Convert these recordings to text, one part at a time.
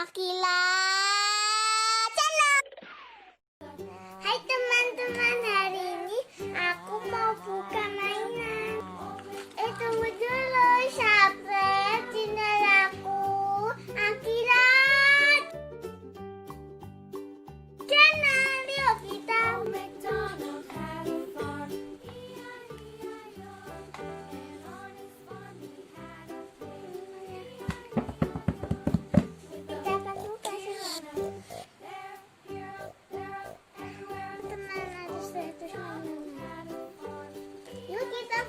Aqeela channel. Hai teman-teman, hari ini aku mau buka mainan. Tunggu dulu, subscribe channel aku Aqeela channel. Yuk kita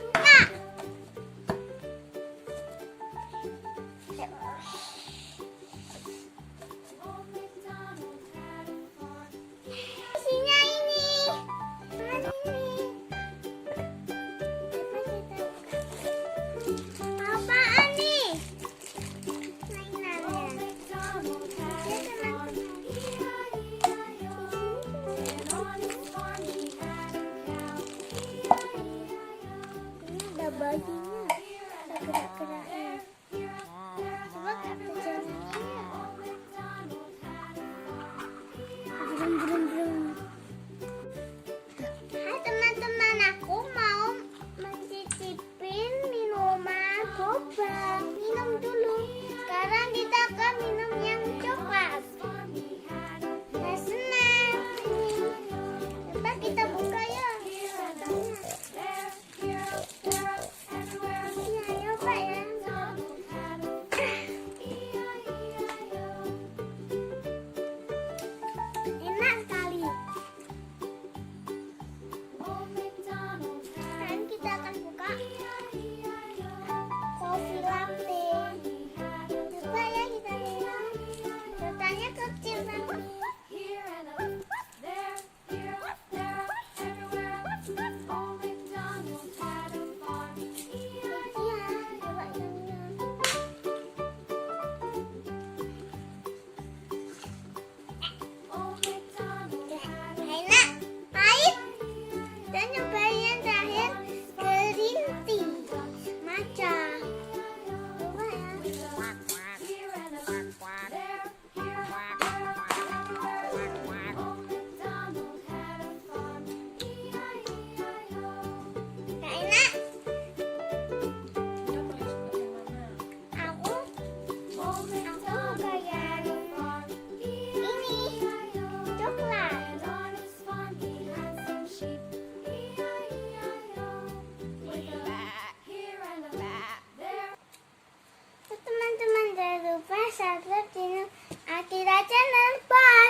baginya gerak-geraknya. Coba kita jalannya. Brum. Hai teman-teman, aku mau mencicipin minuman Boba. Minum dulu. Sekarang kita akan minum yang coklat. Nah, senang. Coba kita buka ya. Subscribe channel Aqeela channel. Bye.